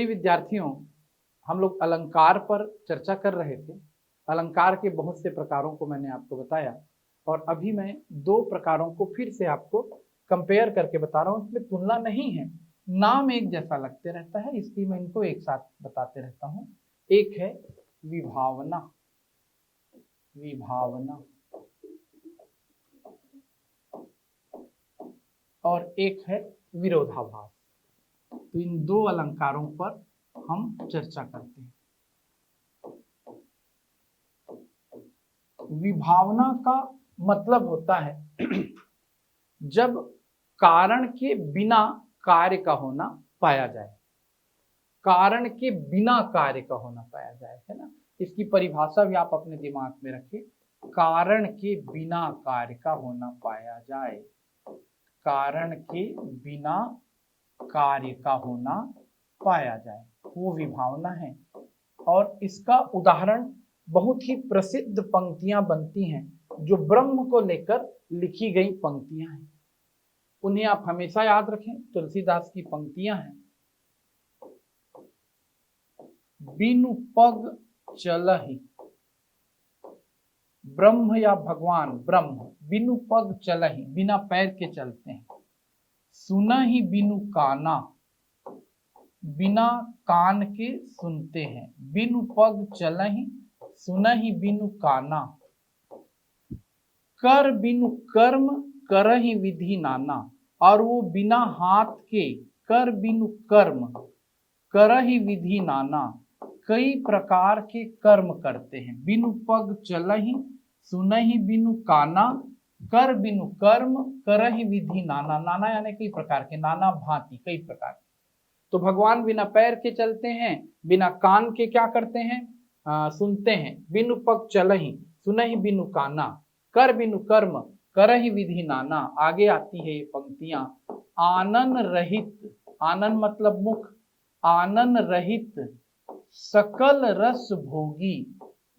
प्रिय विद्यार्थियों, हम लोग अलंकार पर चर्चा कर रहे थे। अलंकार के बहुत से प्रकारों को मैंने आपको बताया और अभी मैं दो प्रकारों को फिर से आपको कंपेयर करके बता रहा हूँ। इसमें तुलना नहीं है, नाम एक जैसा लगते रहता है, इसलिए मैं इनको एक साथ बताते रहता हूँ। एक है विभावना, विभावना, और एक है विरोधाभास। तो इन दो अलंकारों पर हम चर्चा करते हैं। विभावना का मतलब होता है जब कारण के बिना कार्य का होना पाया जाए, कारण के बिना कार्य का होना पाया जाए, है ना। इसकी परिभाषा भी आप अपने दिमाग में रखिए, कारण के बिना कार्य का होना पाया जाए, कारण के बिना कार्य का होना पाया जाए, वो विभावना है। और इसका उदाहरण बहुत ही प्रसिद्ध पंक्तियां बनती हैं जो ब्रह्म को लेकर लिखी गई पंक्तियां हैं। उन्हें आप हमेशा याद रखें। तुलसीदास की पंक्तियां हैं, बिनु पग चलहि, ब्रह्म या भगवान ब्रह्म बिनु पग चलहि, बिना पैर के चलते हैं। सुनहि बिनु काना, बिना कान के सुनते हैं। बिनु पग चलहि, सुनहि बिनु काना। कर बिनु कर्म, करहि विधि नाना। और वो बिना हाथ के, कर बिनु कर्म, करहि विधि नाना, कई प्रकार के कर्म करते हैं। बिनु पग चलहि, सुनहि बिनु काना, कर बिनु कर्म, करहि विधि नाना। नाना यानी कई प्रकार के, नाना भांति, कई प्रकार के। तो भगवान बिना पैर के चलते हैं, बिना कान के क्या करते हैं, सुनते हैं। बिनु पग चलहि, सुनहि बिनु काना, कर बिनु कर्म, करहि विधि नाना। आगे आती है ये पंक्तियां, आनन रहित, आनन मतलब मुख, आनन रहित सकल रस भोगी।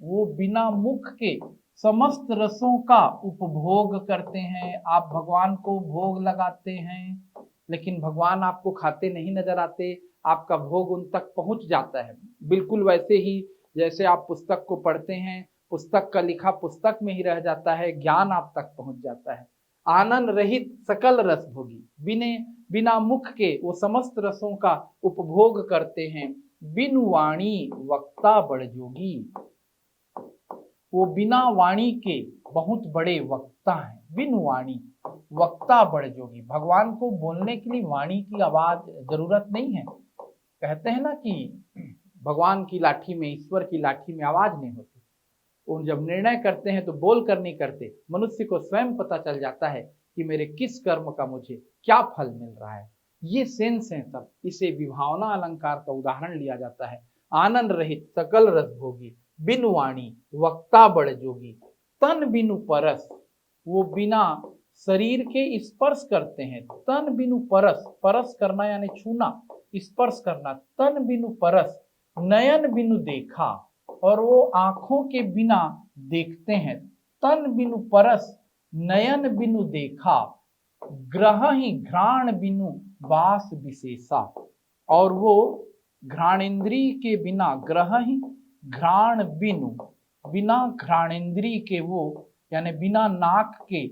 वो बिना मुख के समस्त रसों का उपभोग करते हैं। आप भगवान को भोग लगाते हैं, लेकिन भगवान आपको खाते नहीं नजर आते, आपका भोग उन तक पहुंच जाता है। बिल्कुल वैसे ही जैसे आप पुस्तक को पढ़ते हैं, पुस्तक का लिखा पुस्तक में ही रह जाता है, ज्ञान आप तक पहुंच जाता है। आनंद रहित सकल रस भोगी, बिना मुख के वो समस्त रसों का उपभोग करते हैं। बिनु वाणी वक्ता बड़ जोगी, वो बिना वाणी के बहुत बड़े वक्ता हैं। बिनु वाणी वक्ता बड़ जोगी, भगवान को बोलने के लिए वाणी की आवाज जरूरत नहीं है। कहते हैं ना कि भगवान की लाठी में, ईश्वर की लाठी में आवाज नहीं होती। वो जब निर्णय करते हैं तो बोल कर नहीं करते, मनुष्य को स्वयं पता चल जाता है कि मेरे किस कर्म का मुझे क्या फल मिल रहा है। ये सेंस है सब। इसे विभावना अलंकार का उदाहरण लिया जाता है। आनंद रहित सकल रस भोगी, बिनु वाणी वक्ता बड़ जोगी, तन बिनु परस, वो बिना शरीर के स्पर्श करते हैं। तन बिनु परस, परस करना यानी छूना, स्पर्श करना। तन बिनु परस, नयन बिनु देखा, और वो आंखों के बिना देखते हैं। तन बिनु परस, नयन बिनु देखा, ग्रह ही घ्राण बिनु वास विशेषा। और वो घ्राणेन्द्रिय के बिना, ग्रह ही घ्राण बिनु, बिना घ्राणेन्द्रिय के वो यानी बिना नाक के,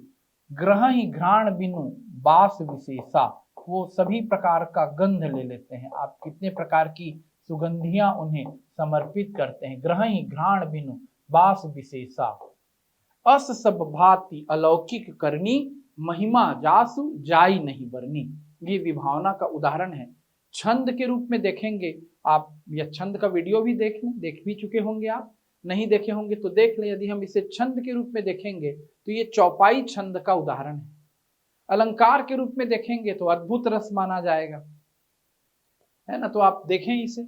ग्रह ही घ्राण बिनु वास विशेषा, वो सभी प्रकार का गंध ले लेते हैं। आप कितने प्रकार की सुगंधियां उन्हें समर्पित करते हैं। ग्रह ही घ्राण बिनु वास विशेषा, अस सब भांति अलौकिक करनी, महिमा जासु जाई नहीं बरनी। ये विभावना का उदाहरण है। छंद के रूप में देखेंगे आप, यह छंद का वीडियो भी देख भी चुके होंगे आप, नहीं देखे होंगे तो देख ले। यदि हम इसे छंद के रूप में देखेंगे तो ये चौपाई छंद का उदाहरण है। अलंकार के रूप में देखेंगे तो अद्भुत रस माना जाएगा, है ना। तो आप देखें इसे,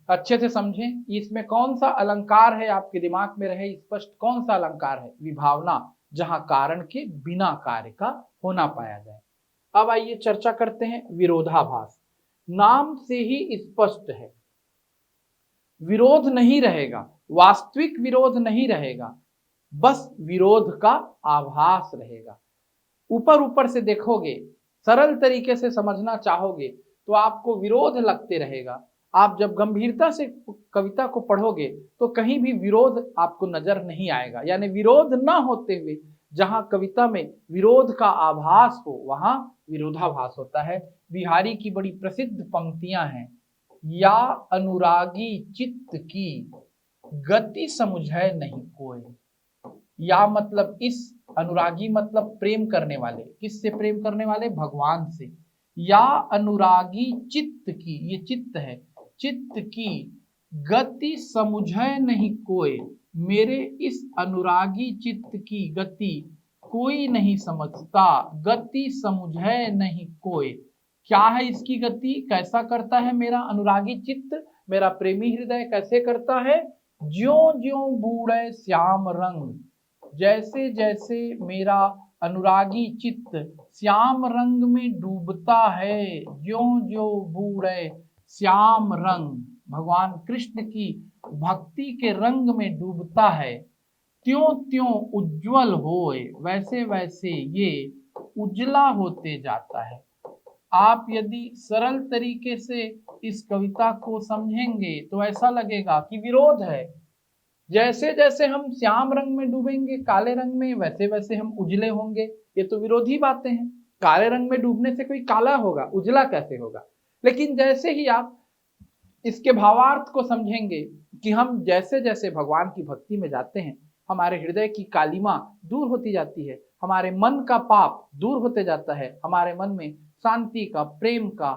अच्छे से समझें, इसमें कौन सा अलंकार है, आपके दिमाग में रहे स्पष्ट, कौन सा अलंकार है। विभावना, जहां कारण के बिना कार्य का होना पाया जाए। अब आइए चर्चा करते हैं विरोधाभास। नाम से ही स्पष्ट है, विरोध नहीं रहेगा, वास्तविक विरोध नहीं रहेगा, बस विरोध का आभास रहेगा। ऊपर ऊपर से देखोगे, सरल तरीके से समझना चाहोगे तो आपको विरोध लगते रहेगा, आप जब गंभीरता से कविता को पढ़ोगे तो कहीं भी विरोध आपको नजर नहीं आएगा, यानी विरोध ना होते हुए जहां कविता में विरोध का आभास हो वहां विरोधाभास होता है। बिहारी की बड़ी प्रसिद्ध पंक्तियां हैं, या अनुरागी चित्त की गति समझै नहीं कोई। या मतलब इस अनुरागी मतलब प्रेम करने वाले, किससे प्रेम करने वाले? भगवान से। या अनुरागी चित्त की, ये चित्त है, चित्त की गति समझै नहीं कोई, मेरे इस अनुरागी चित्त की गति कोई नहीं समझता, गति समझै नहीं कोई। क्या है इसकी गति? कैसा करता है मेरा अनुरागी चित्त, मेरा प्रेमी हृदय कैसे करता है? ज्यों ज्यों बूढ़े श्याम रंग, जैसे जैसे मेरा अनुरागी चित्त श्याम रंग में डूबता है, ज्यों ज्यों बूढ़े श्याम रंग, भगवान कृष्ण की भक्ति के रंग में डूबता है, त्यों त्यों उज्जवल होए, वैसे वैसे ये उजला होते जाता है। आप यदि सरल तरीके से इस कविता को समझेंगे तो ऐसा लगेगा कि विरोध है, जैसे जैसे हम श्याम रंग में डूबेंगे काले रंग में, वैसे वैसे हम उजले होंगे। ये तो विरोधी बातें हैं, काले रंग में डूबने से कोई काला होगा, उजला कैसे होगा? लेकिन जैसे ही आप इसके भावार्थ को समझेंगे कि हम जैसे जैसे भगवान की भक्ति में जाते हैं, हमारे हृदय की कालिमा दूर होती जाती है, हमारे मन का पाप दूर होते जाता है, हमारे मन में शांति का, प्रेम का,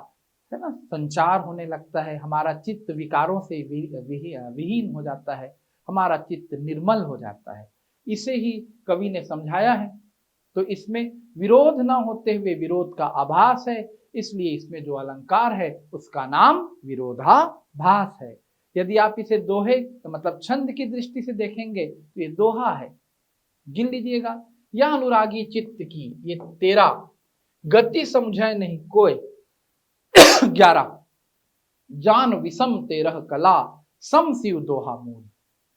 है ना, संचार होने लगता है, हमारा चित्त विकारों से विहीन हो जाता है, हमारा चित्त निर्मल हो जाता है। इसे ही कवि ने समझाया है। तो इसमें विरोध ना होते हुए विरोध का आभास है, इसलिए इसमें जो अलंकार है उसका नाम विरोधाभास है। यदि आप इसे दोहे मतलब छंद की दृष्टि से देखेंगे तो ये दोहा है, गिन लीजिएगा। या अनुरागी चित्त की, ये 13, गति समझे नहीं कोई 11, जान विषम 13 कला, सम शिव दोहा मूल,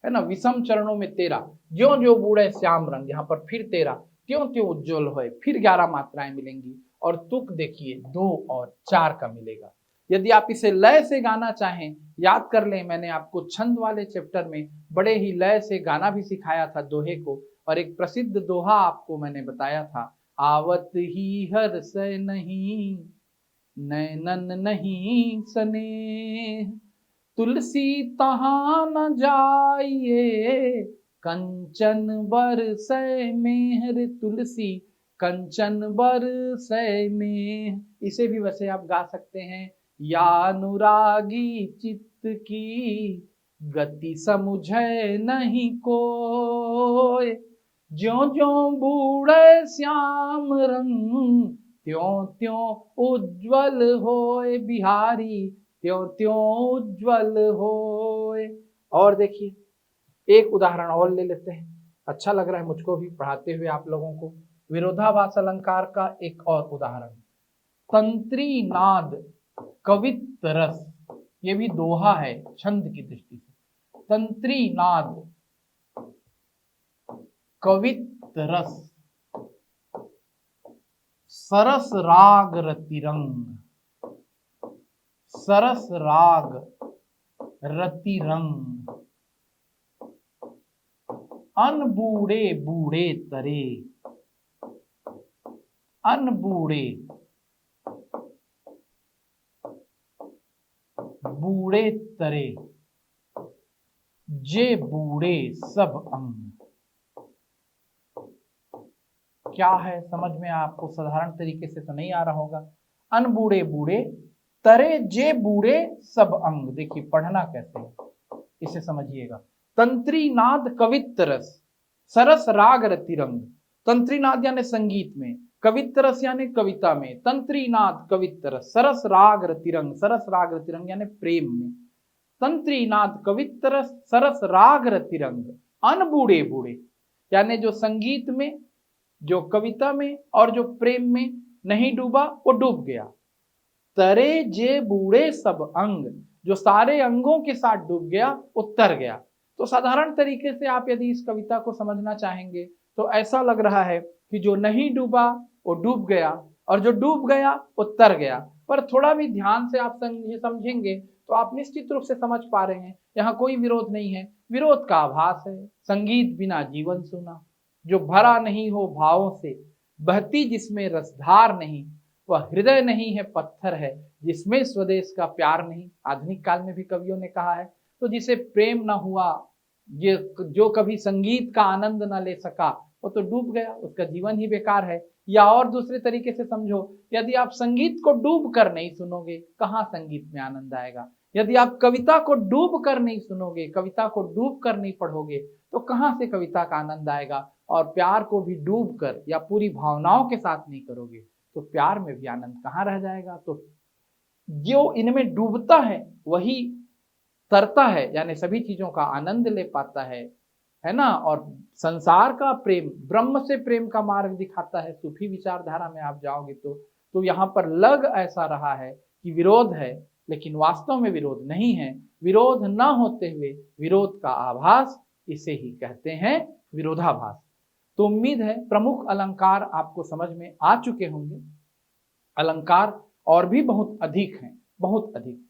है ना। विषम चरणों में 13, ज्यो ज्यो बूढ़े श्याम रंग, यहाँ पर फिर 13, त्यों त्यों उज्जवल होए, फिर 11 मात्राएं मिलेंगी, और तुक देखिए 2 और 4 का मिलेगा। यदि आप इसे लय से गाना चाहें, याद कर लें, मैंने आपको छंद वाले चैप्टर में बड़े ही लय से गाना भी सिखाया था दोहे को, और एक प्रसिद्ध दोहा आपको मैंने बताया था, आवत ही हर्ष नहीं नैनन नहीं स्नेह, तुलसी तहाँ न जाइए कंचन बरसै मेहर, तुलसी कंचन बरसै मेह। इसे भी वैसे आप गा सकते हैं, या अनुरागी चित्त की गति समझै नहीं कोय, ज्यों ज्यों बूढ़े श्याम रंग, त्यों त्यों उज्ज्वल होए बिहारी, त्यों त्यों उज्ज्वल होए। और देखिए एक उदाहरण और ले लेते हैं, अच्छा लग रहा है मुझको भी पढ़ाते हुए आप लोगों को। विरोधाभास अलंकार का एक और उदाहरण, तंत्री नाद कवित्त रस, ये भी दोहा है छंद की दृष्टि से। तंत्री नाद कवित्त रस, सरस राग रतिरंग, सरस राग रतिरंग, अन बूढ़े बूढ़े तरे, अन बूढ़े बूढ़े तरे, जे बूढ़े सब अंग। क्या है समझ में आपको? साधारण तरीके से तो नहीं आ रहा होगा। अन बूढ़े बूढ़े तरे, जे बूढ़े सब अंग। देखिए पढ़ना कैसे है, इसे समझिएगा। तंत्री नाद कवित्त रस, सरस राग रतिरंग। तंत्री नाद यानी संगीत में, कवित्त रस यानी कविता में, तंत्री नाद कवित्त रस, सरस राग रतिरंग, सरस राग रतिरंग यानी प्रेम में। तंत्री नाद कवित्त रस, सरस राग रतिरंग, अन बूढ़े बूढ़े यानी जो संगीत में, जो कविता में और जो प्रेम में नहीं डूबा वो डूब गया। तरे जे बूढ़े सब अंग, जो सारे अंगों के साथ डूब गया वो तर गया। तो साधारण तरीके से आप यदि इस कविता को समझना चाहेंगे तो ऐसा लग रहा है कि जो नहीं डूबा वो डूब गया और जो डूब गया वो तर गया। पर थोड़ा भी ध्यान से आप समझेंगे तो तो आप निश्चित रूप से समझ पा रहे हैं यहाँ कोई विरोध नहीं है, विरोध का आभास है। संगीत बिना जीवन सूना, जो भरा नहीं हो भावों से, बहती जिसमें रसधार नहीं, वह हृदय नहीं है पत्थर है, जिसमें स्वदेश का प्यार नहीं। आधुनिक काल में भी कवियों ने कहा है। तो जिसे प्रेम न हुआ, ये जो कभी संगीत का आनंद न ले सका, वो तो डूब गया, उसका जीवन ही बेकार है। या और दूसरे तरीके से समझो, यदि आप संगीत को डूब कर नहीं सुनोगे, कहाँ संगीत में आनंद आएगा। यदि आप कविता को डूब कर नहीं सुनोगे, कविता को डूब कर नहीं पढ़ोगे, तो कहाँ से कविता का आनंद आएगा। और प्यार को भी डूब कर या पूरी भावनाओं के साथ नहीं करोगे, तो प्यार में भी आनंद कहाँ रह जाएगा। तो जो इनमें डूबता है वही तरता है, यानी सभी चीजों का आनंद ले पाता है ना। और संसार का प्रेम, ब्रह्म से प्रेम का मार्ग दिखाता है। सूफी विचारधारा में आप जाओगे तो यहाँ पर लग ऐसा रहा है कि विरोध है, लेकिन वास्तव में विरोध नहीं है। विरोध न होते हुए विरोध का आभास, इसे ही कहते हैं विरोधाभास। तो उम्मीद है प्रमुख अलंकार आपको समझ में आ चुके होंगे। अलंकार और भी बहुत अधिक हैं, बहुत अधिक।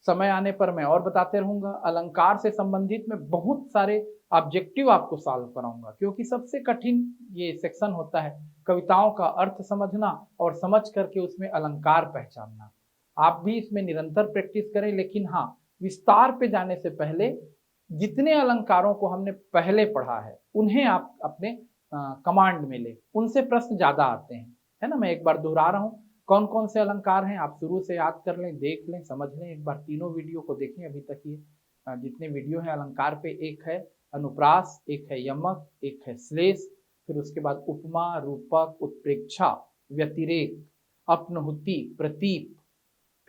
समय आने पर मैं और बताते रहूंगा। अलंकार से संबंधित मैं बहुत सारे ऑब्जेक्टिव आपको सॉल्व कराऊंगा, क्योंकि सबसे कठिन ये सेक्शन होता है कविताओं का अर्थ समझना और समझ करके उसमें अलंकार पहचानना। आप भी इसमें निरंतर प्रैक्टिस करें, लेकिन हाँ, विस्तार पे जाने से पहले जितने अलंकारों को हमने पहले पढ़ा है उन्हें आप अपने कमांड में ले, उनसे प्रश्न ज्यादा आते हैं, है ना। मैं एक बार दोहरा रहा हूँ, कौन कौन से अलंकार हैं आप शुरू से याद कर लें, देख लें, समझ लें। एक बार तीनों वीडियो को देखें अभी तक ये जितने वीडियो हैं अलंकार पे। एक है अनुप्रास, एक है यमक, एक है श्लेष, फिर उसके बाद उपमा, रूपक, उत्प्रेक्षा, व्यतिरेक, अपनहुति, प्रतीप,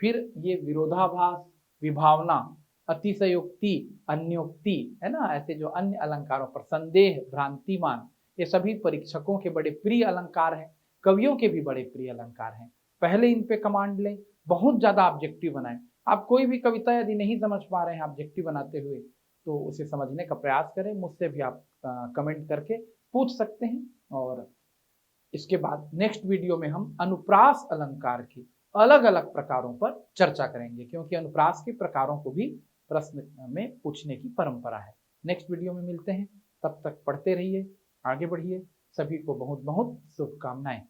फिर ये विरोधाभास, विभावना, अतिशयोक्ति, अन्योक्ति, है ना। ऐसे जो अन्य अलंकारों पर, संदेह, भ्रांतिमान, ये सभी परीक्षकों के बड़े प्रिय अलंकार हैं, कवियों के भी बड़े प्रिय अलंकार हैं। पहले इन पे कमांड लें, बहुत ज्यादा ऑब्जेक्टिव बनाएं। आप कोई भी कविता यदि नहीं समझ पा रहे हैं ऑब्जेक्टिव बनाते हुए, तो उसे समझने का प्रयास करें। मुझसे भी आप कमेंट करके पूछ सकते हैं। और इसके बाद नेक्स्ट वीडियो में हम अनुप्रास अलंकार के अलग अलग प्रकारों पर चर्चा करेंगे, क्योंकि अनुप्रास के प्रकारों को भी प्रश्न में पूछने की परंपरा है। नेक्स्ट वीडियो में मिलते हैं, तब तक पढ़ते रहिए, आगे बढ़िए। सभी को बहुत बहुत शुभकामनाएं।